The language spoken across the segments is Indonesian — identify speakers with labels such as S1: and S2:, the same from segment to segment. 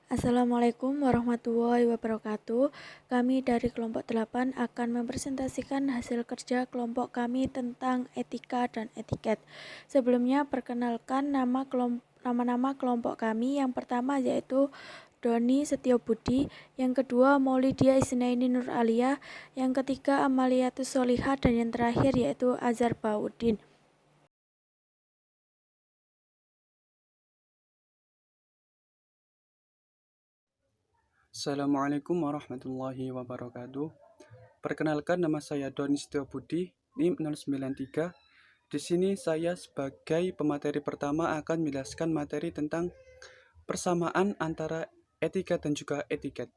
S1: Assalamualaikum warahmatullahi wabarakatuh. Kami dari kelompok 8 akan mempresentasikan hasil kerja kelompok kami tentang etika dan etiket. Sebelumnya perkenalkan nama-nama kelompok kami. Yang pertama yaitu Doni Setiobudi, yang kedua Maulidia Isnaini Nur Alia, yang ketiga Amaliatus Solihah, dan yang terakhir yaitu Azhar Baudin.
S2: Assalamualaikum warahmatullahi wabarakatuh. Perkenalkan, nama saya Doni Setiobudi, NIM 093. Di sini saya sebagai pemateri pertama akan menjelaskan materi tentang persamaan antara etika dan juga etiket.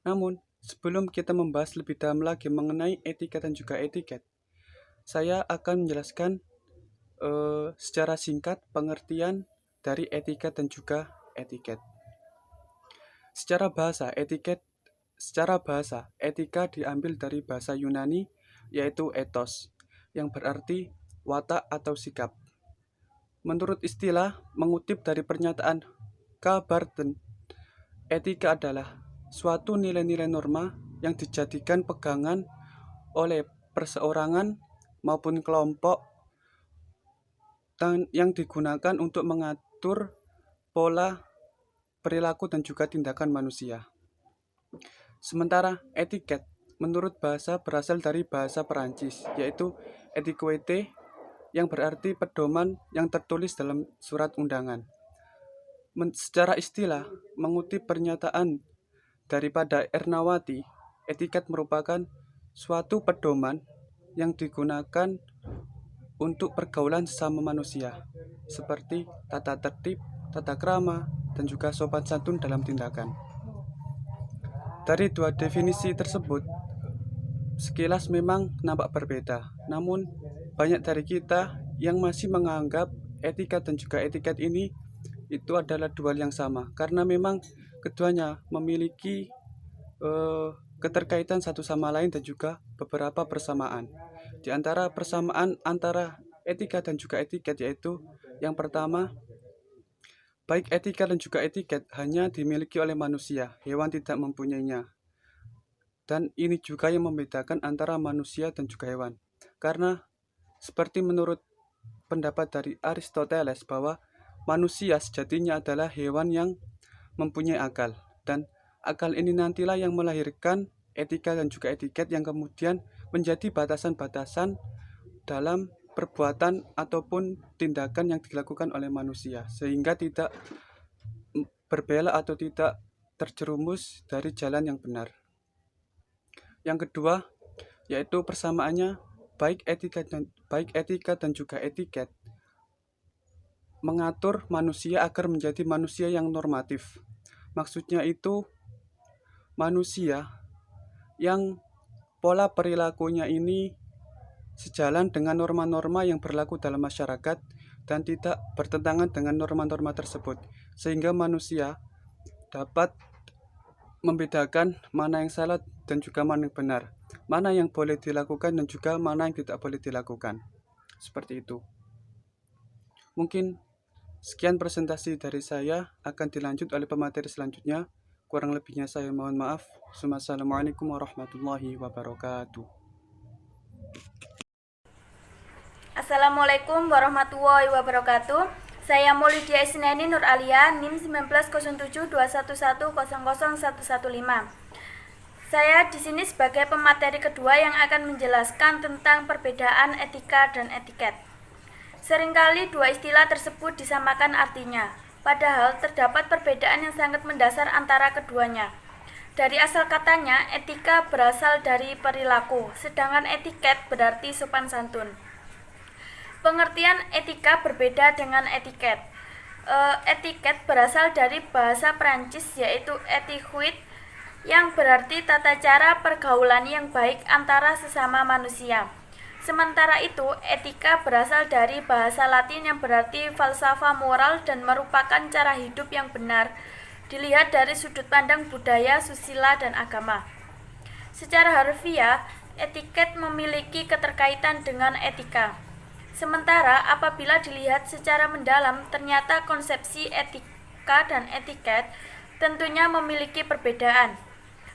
S2: Namun, sebelum kita membahas lebih dalam lagi mengenai etika dan juga etiket, saya akan menjelaskan secara singkat pengertian dari etika dan juga etiket. Secara bahasa, etika diambil dari bahasa Yunani, yaitu ethos, yang berarti watak atau sikap. Menurut istilah, mengutip dari pernyataan K. Barton, etika adalah suatu nilai-nilai norma yang dijadikan pegangan oleh perseorangan maupun kelompok dan yang digunakan untuk mengatur pola perilaku dan juga tindakan manusia. Sementara etiket menurut bahasa berasal dari bahasa Perancis, yaitu etiquette, yang berarti pedoman yang tertulis dalam surat undangan. Secara istilah, mengutip pernyataan daripada Ernawati, etiket merupakan suatu pedoman yang digunakan untuk pergaulan sesama manusia, seperti tata tertib, tata krama, dan juga sopan santun dalam tindakan. Dari dua definisi tersebut, sekilas memang nampak berbeda, namun banyak dari kita yang masih menganggap etika dan juga etiket ini itu adalah dua hal yang sama, karena memang keduanya memiliki keterkaitan satu sama lain dan juga beberapa persamaan. Di antara persamaan antara etika dan juga etiket yaitu yang pertama, baik etika dan juga etiket hanya dimiliki oleh manusia, hewan tidak mempunyainya. Dan ini juga yang membedakan antara manusia dan juga hewan. Karena seperti menurut pendapat dari Aristoteles bahwa manusia sejatinya adalah hewan yang mempunyai akal. Dan akal ini nantilah yang melahirkan etika dan juga etiket yang kemudian menjadi batasan-batasan dalam perbuatan ataupun tindakan yang dilakukan oleh manusia, sehingga tidak berbela atau tidak terjerumus dari jalan yang benar. Yang kedua, yaitu persamaannya baik etika dan juga etiket mengatur manusia agar menjadi manusia yang normatif. Maksudnya itu manusia yang pola perilakunya ini sejalan dengan norma-norma yang berlaku dalam masyarakat dan tidak bertentangan dengan norma-norma tersebut, sehingga manusia dapat membedakan mana yang salah dan juga mana yang benar, mana yang boleh dilakukan dan juga mana yang tidak boleh dilakukan. Seperti itu. Mungkin sekian presentasi dari saya, akan dilanjut oleh pemateri selanjutnya. Kurang lebihnya saya mohon maaf. Wassalamualaikum warahmatullahi wabarakatuh.
S1: Assalamualaikum warahmatullahi wabarakatuh. Saya Maulidia Isnaini Nur Alia, NIM 190721100115. Saya di sini sebagai pemateri kedua yang akan menjelaskan tentang perbedaan etika dan etiket. Seringkali dua istilah tersebut disamakan artinya, padahal terdapat perbedaan yang sangat mendasar antara keduanya. Dari asal katanya, etika berasal dari perilaku, sedangkan etiket berarti sopan santun. Pengertian etika berbeda dengan etiket. Etiket berasal dari bahasa Prancis yaitu etiquette yang berarti tata cara pergaulan yang baik antara sesama manusia. Sementara itu, etika berasal dari bahasa Latin yang berarti falsafah moral dan merupakan cara hidup yang benar, dilihat dari sudut pandang budaya, susila, dan agama. Secara harfiah, etiket memiliki keterkaitan dengan etika. Sementara apabila dilihat secara mendalam, ternyata konsepsi etika dan etiket tentunya memiliki perbedaan,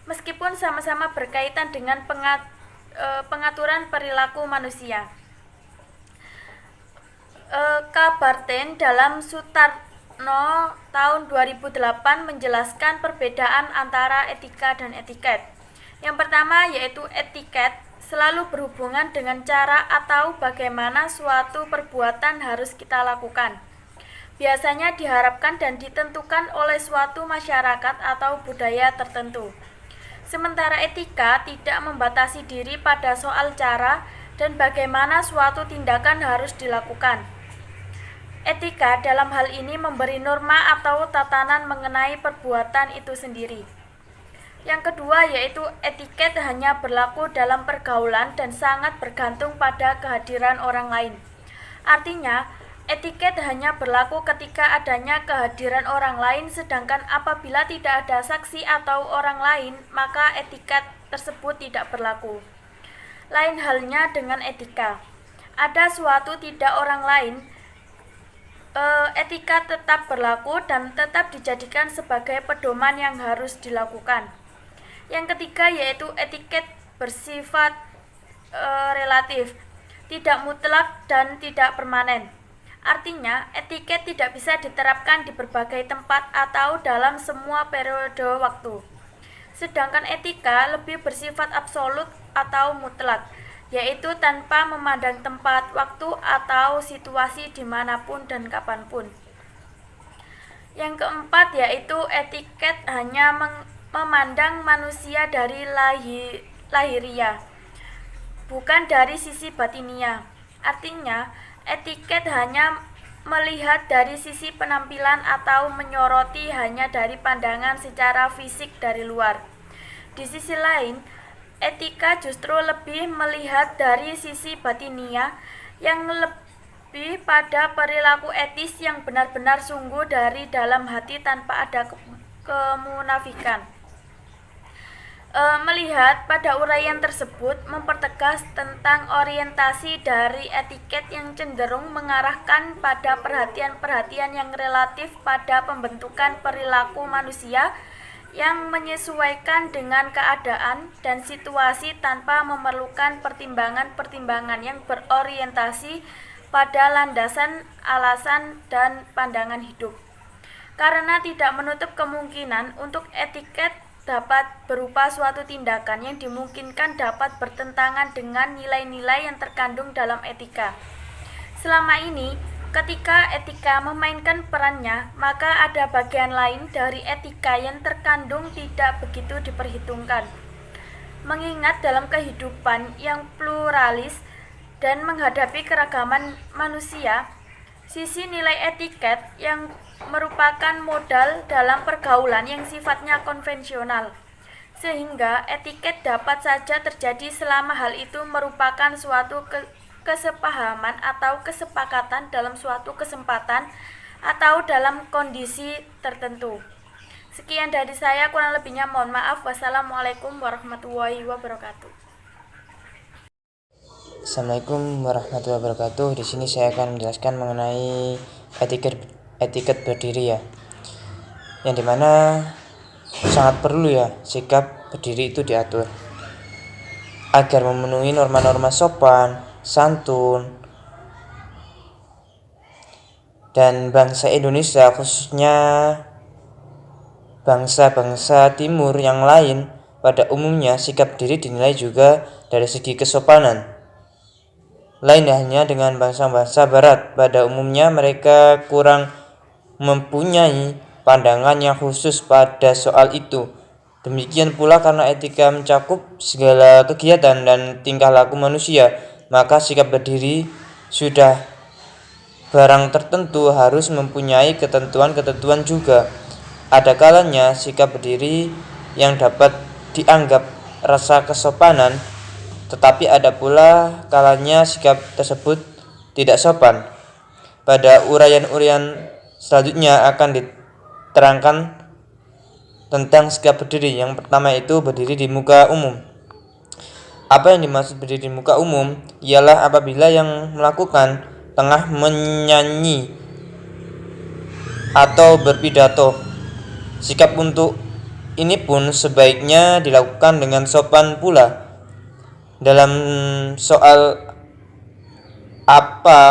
S1: meskipun sama-sama berkaitan dengan pengaturan perilaku manusia. Kabarten dalam Sutarno tahun 2008 menjelaskan perbedaan antara etika dan etiket. Yang pertama yaitu etiket selalu berhubungan dengan cara atau bagaimana suatu perbuatan harus kita lakukan. Biasanya diharapkan dan ditentukan oleh suatu masyarakat atau budaya tertentu. Sementara etika tidak membatasi diri pada soal cara dan bagaimana suatu tindakan harus dilakukan. Etika dalam hal ini memberi norma atau tatanan mengenai perbuatan itu sendiri. Yang kedua yaitu etiket hanya berlaku dalam pergaulan dan sangat bergantung pada kehadiran orang lain. Artinya, etiket hanya berlaku ketika adanya kehadiran orang lain, sedangkan apabila tidak ada saksi atau orang lain, maka etiket tersebut tidak berlaku. Lain halnya dengan etika. Ada suatu tidak orang lain, etika tetap berlaku dan tetap dijadikan sebagai pedoman yang harus dilakukan. Yang ketiga yaitu etiket bersifat relatif, tidak mutlak dan tidak permanen. Artinya, etiket tidak bisa diterapkan di berbagai tempat atau dalam semua periode waktu. Sedangkan etika lebih bersifat absolut atau mutlak, yaitu tanpa memandang tempat, waktu, atau situasi dimanapun dan kapanpun. Yang keempat yaitu etiket hanya memandang manusia dari lahiriah, bukan dari sisi batinia. Artinya, etiket hanya melihat dari sisi penampilan atau menyoroti hanya dari pandangan secara fisik dari luar. Di sisi lain, etika justru lebih melihat dari sisi batinia yang lebih pada perilaku etis yang benar-benar sungguh dari dalam hati tanpa ada kemunafikan. Melihat pada uraian tersebut mempertegas tentang orientasi dari etiket yang cenderung mengarahkan pada perhatian-perhatian yang relatif pada pembentukan perilaku manusia yang menyesuaikan dengan keadaan dan situasi tanpa memerlukan pertimbangan-pertimbangan yang berorientasi pada landasan, alasan, dan pandangan hidup. Karena tidak menutup kemungkinan untuk etiket dapat berupa suatu tindakan yang dimungkinkan dapat bertentangan dengan nilai-nilai yang terkandung dalam etika. Selama ini, ketika etika memainkan perannya, maka ada bagian lain dari etika yang terkandung tidak begitu diperhitungkan. Mengingat dalam kehidupan yang pluralis dan menghadapi keragaman manusia, sisi nilai etiket yang merupakan modal dalam pergaulan yang sifatnya konvensional, sehingga etiket dapat saja terjadi selama hal itu merupakan suatu kesepahaman atau kesepakatan dalam suatu kesempatan atau dalam kondisi tertentu. Sekian dari saya, kurang lebihnya mohon maaf. Wassalamualaikum warahmatullahi wabarakatuh.
S3: Assalamualaikum warahmatullahi wabarakatuh. Di sini saya akan menjelaskan mengenai etiket berdiri ya, yang dimana sangat perlu ya sikap berdiri itu diatur agar memenuhi norma-norma sopan, santun, dan bangsa Indonesia khususnya bangsa-bangsa timur yang lain pada umumnya sikap diri dinilai juga dari segi kesopanan. Lain hanya dengan bangsa-bangsa barat, pada umumnya mereka kurang mempunyai pandangan yang khusus pada soal itu. Demikian pula karena etika mencakup segala kegiatan dan tingkah laku manusia, maka sikap berdiri sudah barang tertentu harus mempunyai ketentuan-ketentuan juga. Ada kalanya sikap berdiri yang dapat dianggap rasa kesopanan, tetapi ada pula kalanya sikap tersebut tidak sopan. Pada uraian-uraian selanjutnya akan diterangkan tentang sikap berdiri. Yang pertama itu berdiri di muka umum. Apa yang dimaksud berdiri di muka umum ialah apabila yang melakukan tengah menyanyi atau berpidato Sikap untuk ini pun sebaiknya dilakukan dengan sopan pula. Dalam soal apa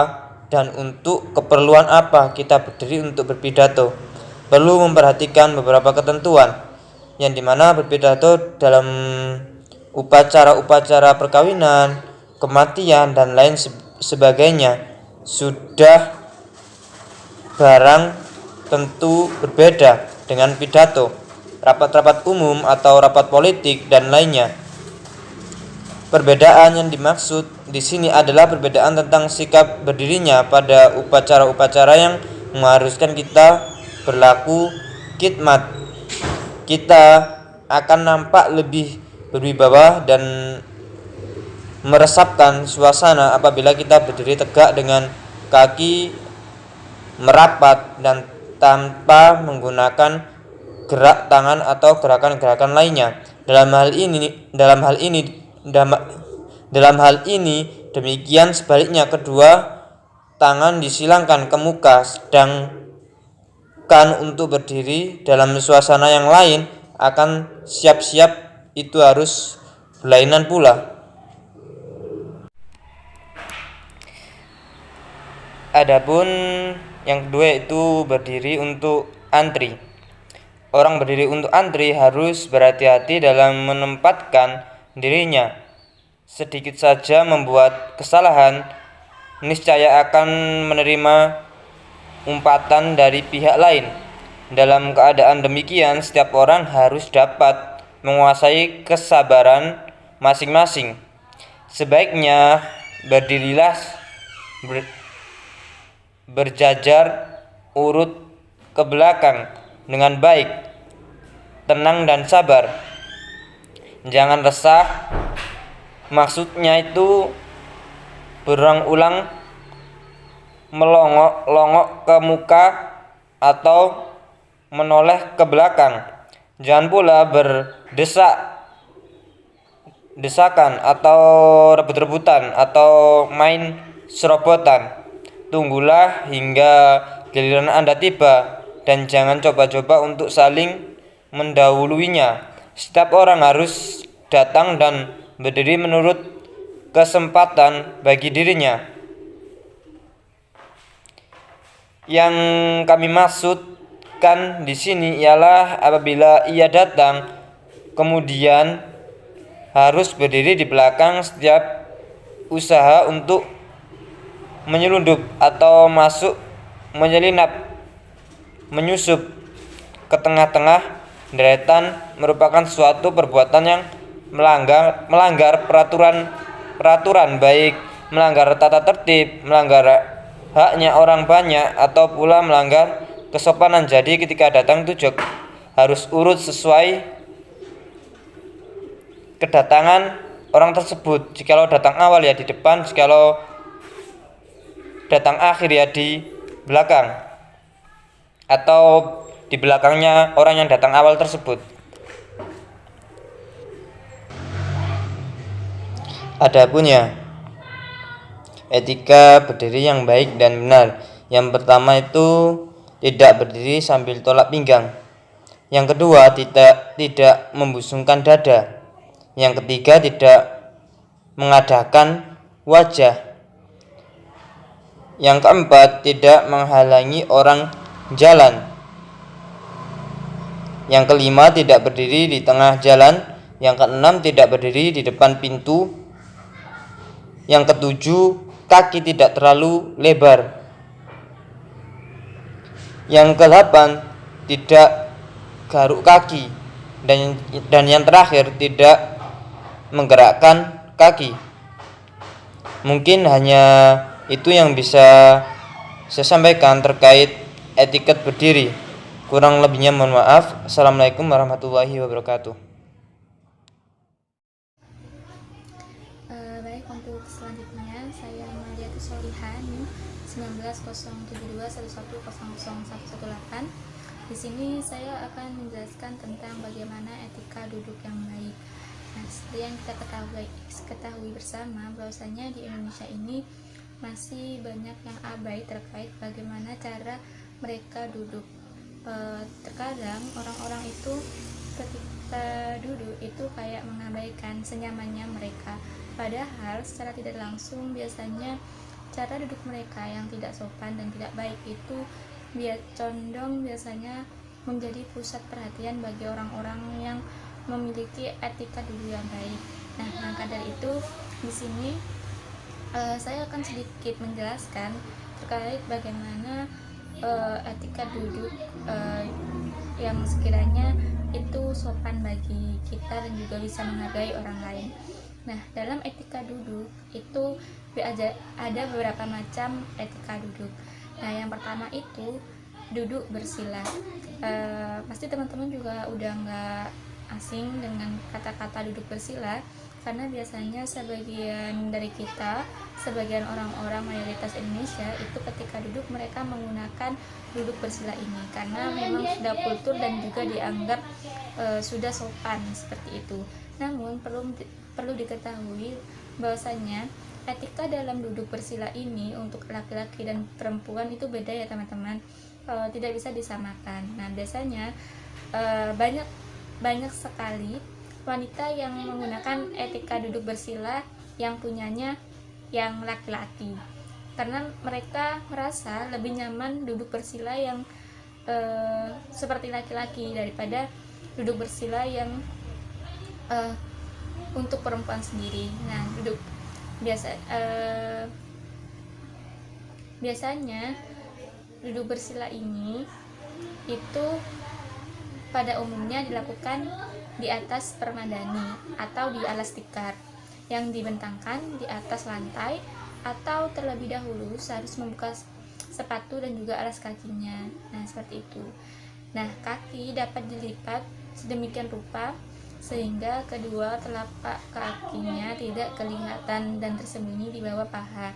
S3: dan untuk keperluan apa kita berdiri untuk berpidato, perlu memperhatikan beberapa ketentuan, yang dimana berpidato dalam upacara-upacara perkawinan, kematian, dan lain sebagainya sudah barang tentu berbeda dengan pidato, rapat-rapat umum atau rapat politik dan lainnya. Perbedaan yang dimaksud di sini adalah perbedaan tentang sikap berdirinya pada upacara-upacara yang mengharuskan kita berlaku khidmat. Kita akan nampak lebih berwibawa dan meresapkan suasana apabila kita berdiri tegak dengan kaki merapat dan tanpa menggunakan gerak tangan atau gerakan-gerakan lainnya. Dalam hal ini demikian sebaliknya, kedua tangan disilangkan ke muka, sedangkan untuk berdiri dalam suasana yang lain akan siap-siap itu harus berlainan pula. Adapun yang kedua itu berdiri untuk antri. Orang berdiri untuk antri harus berhati-hati dalam menempatkan dirinya. Sedikit saja membuat kesalahan, niscaya akan menerima umpatan dari pihak lain. Dalam keadaan demikian, setiap orang harus dapat menguasai kesabaran masing-masing. Sebaiknya berdirilah berjajar urut ke belakang dengan baik, tenang dan sabar. Jangan resah. Maksudnya itu berulang-ulang melongok ke muka atau menoleh ke belakang. Jangan pula berdesakan atau rebut-rebutan atau main serobotan. Tunggulah hingga giliran Anda tiba dan jangan coba-coba untuk saling mendahuluinya. Setiap orang harus datang dan berdiri menurut kesempatan bagi dirinya. Yang kami maksudkan di sini ialah apabila ia datang, kemudian harus berdiri di belakang setiap usaha untuk menyelundup atau masuk, menyelinap, menyusup ke tengah-tengah deretan merupakan suatu perbuatan yang melanggar peraturan, baik melanggar tata tertib, melanggar haknya orang banyak, atau pula melanggar kesopanan. Jadi ketika datang itu harus urut sesuai kedatangan orang tersebut. Jikalau datang awal ya di depan, jikalau datang akhir ya di belakang, atau di belakangnya orang yang datang awal tersebut. Adapun ya etika berdiri yang baik dan benar. Yang pertama itu tidak berdiri sambil tolak pinggang. Yang kedua tidak membusungkan dada. Yang ketiga tidak mengadakan wajah. Yang keempat, tidak menghalangi orang jalan. Yang kelima, tidak berdiri di tengah jalan. Yang keenam, tidak berdiri di depan pintu. Yang ketujuh, kaki tidak terlalu lebar. Yang kedelapan, tidak garuk kaki. Dan yang terakhir, tidak menggerakkan kaki. Mungkin hanya itu yang bisa saya sampaikan terkait etiket berdiri. Kurang lebihnya mohon maaf. Assalamualaikum warahmatullahi wabarakatuh.
S1: Baik, untuk selanjutnya saya Maliatus Solihan 190721100118. Di sini saya akan menjelaskan tentang bagaimana etika duduk yang baik. Nah, seperti yang kita ketahui bersama bahwasanya di Indonesia ini masih banyak yang abai terkait bagaimana cara mereka duduk.
S4: Terkadang orang-orang itu ketika duduk itu kayak mengabaikan senyamannya mereka, padahal secara tidak langsung biasanya cara duduk mereka yang tidak sopan dan tidak baik itu condong biasanya menjadi pusat perhatian bagi orang-orang yang memiliki etika duduk yang baik. Nah, maka dari itu di sini saya akan sedikit menjelaskan terkait bagaimana etika duduk yang sekiranya itu sopan bagi kita dan juga bisa menghargai orang lain. Nah, dalam etika duduk itu ada beberapa macam etika duduk. Nah, yang pertama itu duduk bersila. Pasti teman-teman juga udah nggak asing dengan kata-kata duduk bersila, karena biasanya sebagian dari kita, sebagian orang-orang mayoritas Indonesia itu ketika duduk mereka menggunakan duduk bersila ini karena memang sudah kultur dan juga dianggap sudah sopan seperti itu. Namun perlu diketahui bahwasanya etika dalam duduk bersila ini untuk laki-laki dan perempuan itu beda ya teman-teman, tidak bisa disamakan. Nah, biasanya banyak sekali wanita yang menggunakan etika duduk bersila yang punyanya yang laki-laki, karena mereka merasa lebih nyaman duduk bersila yang seperti laki-laki daripada duduk bersila yang untuk perempuan sendiri. Nah, biasanya duduk bersila ini itu pada umumnya dilakukan di atas permadani atau di alas tikar yang dibentangkan di atas lantai, atau terlebih dahulu seharus membuka sepatu dan juga alas kakinya. Nah, seperti itu. Nah, kaki dapat dilipat sedemikian rupa sehingga kedua telapak kakinya tidak kelihatan dan tersembunyi di bawah paha.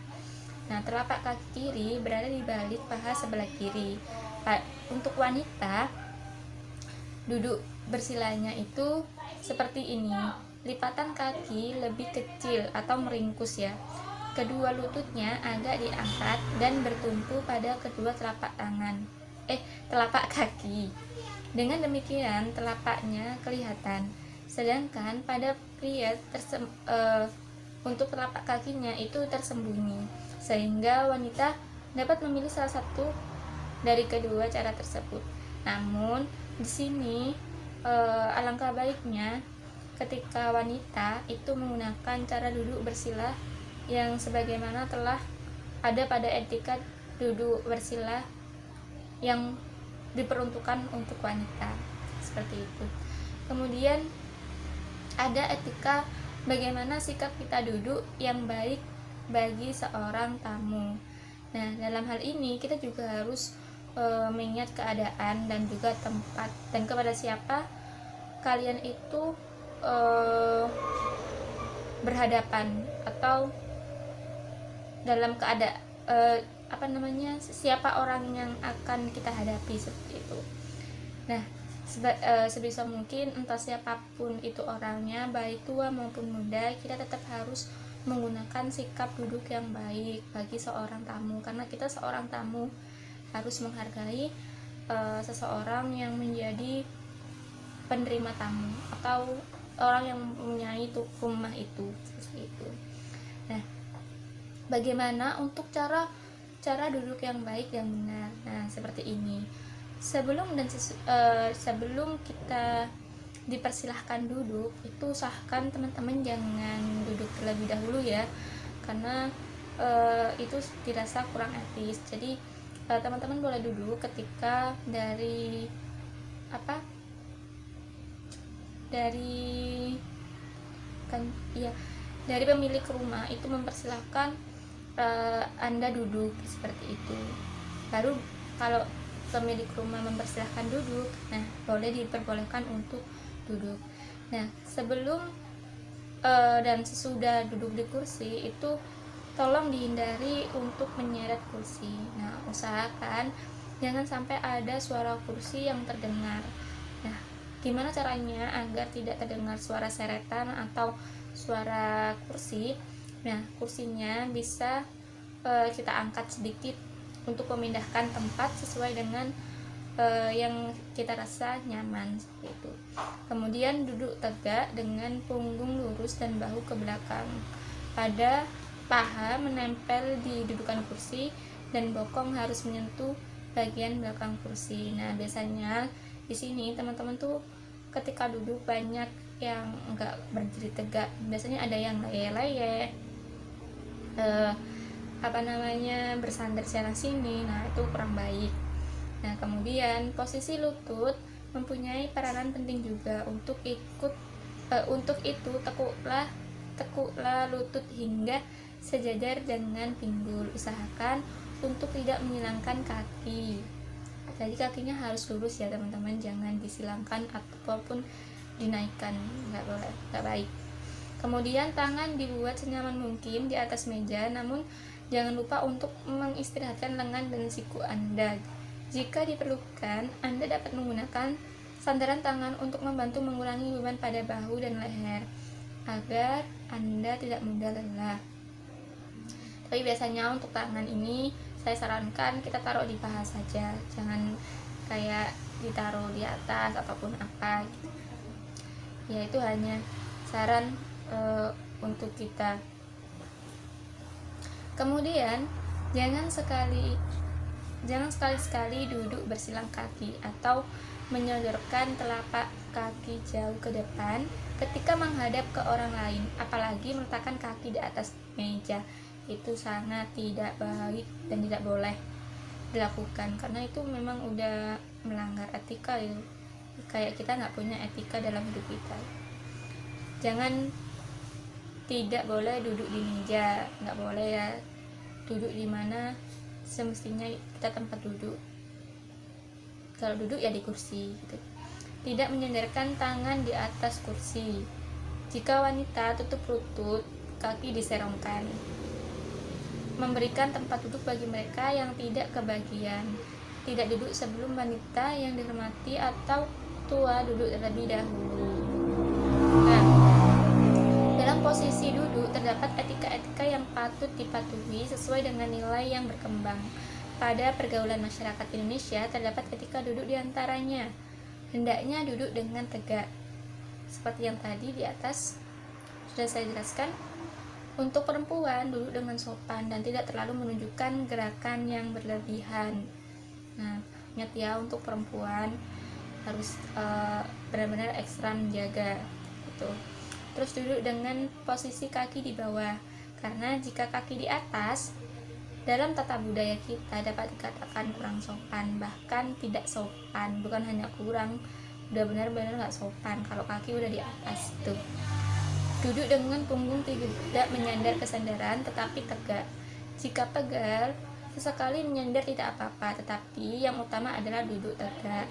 S4: Nah, telapak kaki kiri berada di balik paha sebelah kiri. Untuk wanita, duduk bersilanya itu seperti ini. Lipatan kaki lebih kecil atau meringkus ya. Kedua lututnya agak diangkat dan bertumpu pada kedua telapak kaki. Dengan demikian telapaknya kelihatan. Sedangkan pada pria untuk telapak kakinya itu tersembunyi, sehingga wanita dapat memilih salah satu dari kedua cara tersebut. Namun di sini alangkah baiknya ketika wanita itu menggunakan cara duduk bersila yang sebagaimana telah ada pada etika duduk bersila yang diperuntukkan untuk wanita, seperti itu. Kemudian ada etika bagaimana sikap kita duduk yang baik bagi seorang tamu. Nah, dalam hal ini kita juga harus mengingat keadaan dan juga tempat dan kepada siapa kalian itu berhadapan, atau dalam keadaan siapa orang yang akan kita hadapi, seperti itu. Nah, sebisa mungkin entah siapapun itu orangnya, baik tua maupun muda, kita tetap harus menggunakan sikap duduk yang baik bagi seorang tamu, karena kita seorang tamu harus menghargai seseorang yang menjadi penerima tamu atau orang yang mempunyai rumah itu, seperti itu. Nah, bagaimana untuk cara duduk yang baik yang benar? Nah, seperti ini. Sebelum kita dipersilahkan duduk, itu usahakan teman-teman jangan duduk terlebih dahulu ya, karena itu dirasa kurang etis. Jadi teman-teman boleh duduk ketika dari pemilik rumah itu mempersilahkan Anda duduk, seperti itu. Baru kalau pemilik rumah mempersilahkan duduk, nah boleh diperbolehkan untuk duduk. Nah, sebelum dan sesudah duduk di kursi itu tolong dihindari untuk menyeret kursi. Nah, usahakan jangan sampai ada suara kursi yang terdengar. Nah, gimana caranya agar tidak terdengar suara seretan atau suara kursi? Nah, kursinya bisa kita angkat sedikit untuk memindahkan tempat sesuai dengan yang kita rasa nyaman seperti itu. Kemudian duduk tegak dengan punggung lurus dan bahu ke belakang. Pada paha menempel di dudukan kursi dan bokong harus menyentuh bagian belakang kursi. Nah, biasanya di sini teman-teman tuh ketika duduk banyak yang enggak berdiri tegak. Biasanya ada yang leye-leye, bersandar sana sini. Nah, itu kurang baik. Nah, kemudian posisi lutut mempunyai peranan penting juga. Untuk itu tekuklah lutut hingga sejajar dengan pinggul. Usahakan untuk tidak menyilangkan kaki. Jadi kakinya harus lurus ya teman-teman, jangan disilangkan ataupun dinaikkan, nggak boleh, nggak baik. Kemudian tangan dibuat senyaman mungkin di atas meja, namun jangan lupa untuk mengistirahatkan lengan dan siku Anda. Jika diperlukan, Anda dapat menggunakan sandaran tangan untuk membantu mengurangi beban pada bahu dan leher agar Anda tidak mudah lelah. Tapi biasanya untuk tangan ini saya sarankan kita taruh di paha saja, jangan kayak ditaruh di atas ataupun apa gitu. Ya, itu hanya saran untuk kita. Kemudian jangan sekali-sekali duduk bersilang kaki atau menyodorkan telapak kaki jauh ke depan ketika menghadap ke orang lain, apalagi meletakkan kaki di atas meja. Itu sangat tidak baik dan tidak boleh dilakukan, karena itu memang udah melanggar etika itu. Kayak kita nggak punya etika dalam hidup kita. Tidak boleh duduk di meja, nggak boleh ya duduk di mana semestinya kita tempat duduk. Kalau duduk ya di kursi gitu. Tidak menyandarkan tangan di atas kursi. Jika wanita, tutup lutut, kaki diserongkan. Memberikan tempat duduk bagi mereka yang tidak kebagian. Tidak duduk sebelum wanita yang dihormati atau tua duduk terlebih dahulu. Nah, dalam posisi duduk terdapat etika-etika yang patut dipatuhi sesuai dengan nilai yang berkembang. Pada pergaulan masyarakat Indonesia terdapat etika duduk diantaranya. Hendaknya duduk dengan tegak. Seperti yang tadi di atas sudah saya jelaskan. Untuk perempuan, duduk dengan sopan dan tidak terlalu menunjukkan gerakan yang berlebihan. Nah, ingat ya, untuk perempuan harus benar-benar ekstra menjaga gitu. Terus duduk dengan posisi kaki di bawah, karena jika kaki di atas, dalam tata budaya kita dapat dikatakan kurang sopan, bahkan tidak sopan. Bukan hanya kurang, udah benar-benar nggak sopan kalau kaki udah di atas tuh. Duduk dengan punggung tidak menyandar ke sandaran tetapi tegak. Jika pegal, sesekali menyandar tidak apa-apa, tetapi yang utama adalah duduk tegak.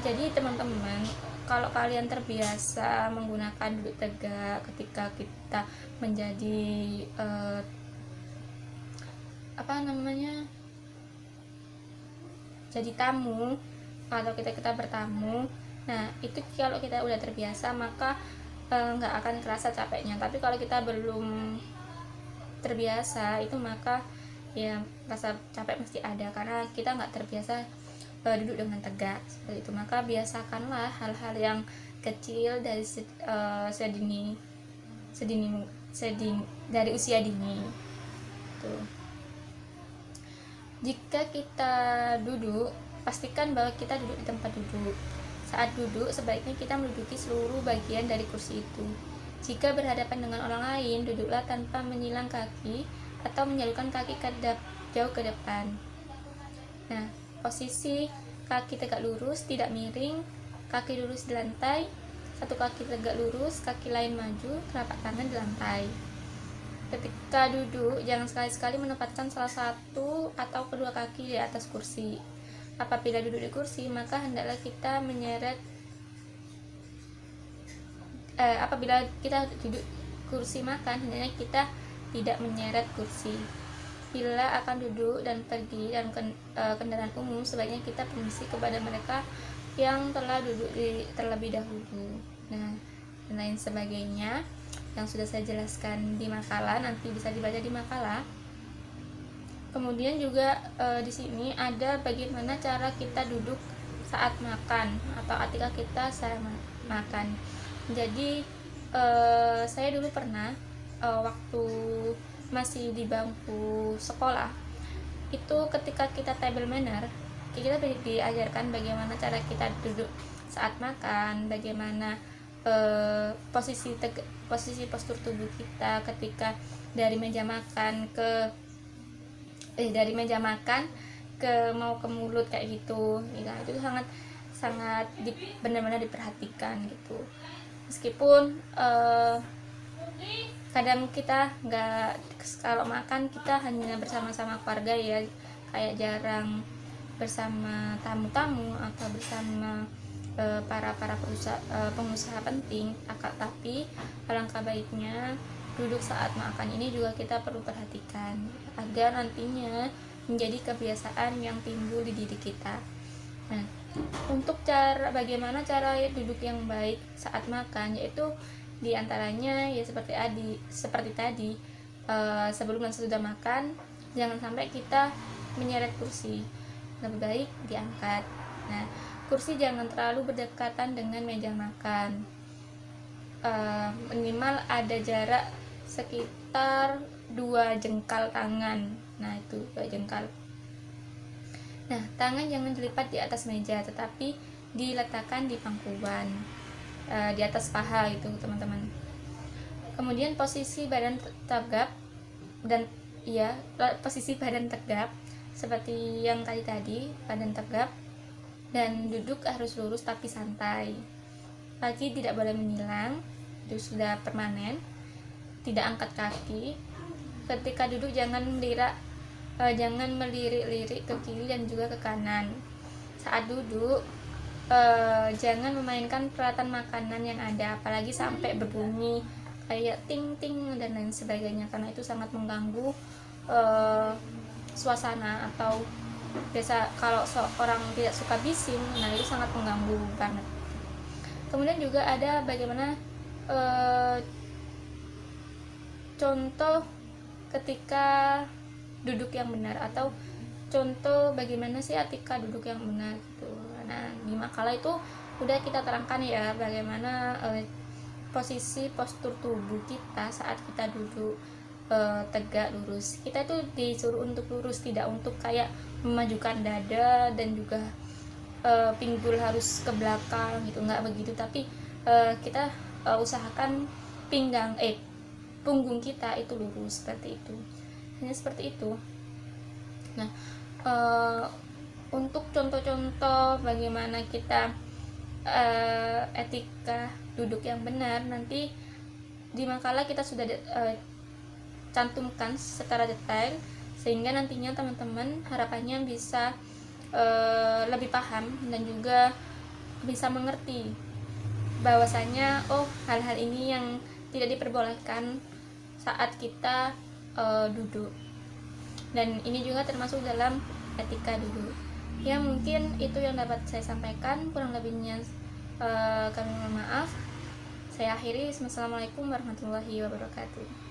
S4: Jadi teman-teman, kalau kalian terbiasa menggunakan duduk tegak ketika kita menjadi jadi tamu atau kita bertamu, nah itu kalau kita udah terbiasa maka nggak akan kerasa capeknya. Tapi kalau kita belum terbiasa itu maka ya rasa capek mesti ada, karena kita nggak terbiasa duduk dengan tegak seperti itu. Maka biasakanlah hal-hal yang kecil dari dari usia dini tuh. Jika kita duduk, pastikan bahwa kita duduk di tempat duduk. Saat duduk, sebaiknya kita menduduki seluruh bagian dari kursi itu. Jika berhadapan dengan orang lain, duduklah tanpa menyilang kaki atau menjalurkan kaki jauh ke depan. Nah, posisi kaki tegak lurus, tidak miring, kaki lurus di lantai, satu kaki tegak lurus, kaki lain maju, telapak tangan di lantai. Ketika duduk, jangan sekali-sekali menempatkan salah satu atau kedua kaki di atas kursi. Apabila duduk di kursi, maka hendaklah kita apabila kita duduk kursi makan, hendaknya kita tidak menyeret kursi. Bila akan duduk dan pergi dalam kendaraan umum, sebaiknya kita permisi kepada mereka yang telah duduk terlebih dahulu. Nah, dan lain sebagainya yang sudah saya jelaskan di makalah, nanti bisa dibaca di makalah. Kemudian juga di sini ada bagaimana cara kita duduk saat makan atau ketika kita saat makan. Jadi saya dulu pernah waktu masih di bangku sekolah itu ketika kita table manner kita diajarkan bagaimana cara kita duduk saat makan, bagaimana posisi postur tubuh kita ketika dari meja makan ke mau ke mulut kayak gitu ya, itu sangat benar-benar diperhatikan gitu. Meskipun kadang kita nggak, kalau makan kita hanya bersama-sama keluarga ya, kayak jarang bersama tamu-tamu atau bersama para pengusaha penting. Tapi alangkah baiknya duduk saat makan ini juga kita perlu perhatikan agar nantinya menjadi kebiasaan yang timbul di diri kita. Nah, untuk bagaimana cara duduk yang baik saat makan, yaitu diantaranya ya seperti tadi sebelum dan sesudah makan jangan sampai kita menyeret kursi, lebih baik diangkat. Nah, kursi jangan terlalu berdekatan dengan meja makan, minimal ada jarak sekitar 2 jengkal tangan. Nah, itu 2 jengkal. Nah, tangan jangan dilipat di atas meja, tetapi diletakkan di pangkuan, di atas paha itu, teman-teman. Kemudian posisi badan tegap posisi badan tegap seperti yang tadi, badan tegap dan duduk harus lurus tapi santai. Kaki tidak boleh menyilang, itu sudah permanen. Tidak angkat kaki. Ketika duduk jangan melirik-lirik ke kiri dan juga ke kanan. Saat duduk jangan memainkan peralatan makanan yang ada, apalagi sampai berbunyi kayak ting ting dan lain sebagainya, karena itu sangat mengganggu suasana. Atau biasa kalau seorang tidak suka bising, nah itu sangat mengganggu banget. Kemudian juga ada bagaimana contoh ketika duduk yang benar, atau contoh bagaimana sih etika duduk yang benar gitu. Nah, di makalah itu udah kita terangkan ya bagaimana postur tubuh kita saat kita duduk tegak lurus. Kita itu disuruh untuk lurus, tidak untuk kayak memajukan dada dan juga pinggul harus ke belakang gitu, nggak begitu. Tapi kita usahakan punggung kita itu lurus, seperti itu. Hanya seperti itu. Nah, untuk contoh-contoh bagaimana kita etika duduk yang benar, nanti di makalah kita sudah cantumkan secara detail, sehingga nantinya teman-teman harapannya bisa lebih paham dan juga bisa mengerti bahwasanya hal-hal ini yang tidak diperbolehkan saat kita duduk, dan ini juga termasuk dalam etika duduk. Ya, mungkin itu yang dapat saya sampaikan, kurang lebihnya kami mohon maaf. Saya akhiri. Assalamualaikum warahmatullahi wabarakatuh.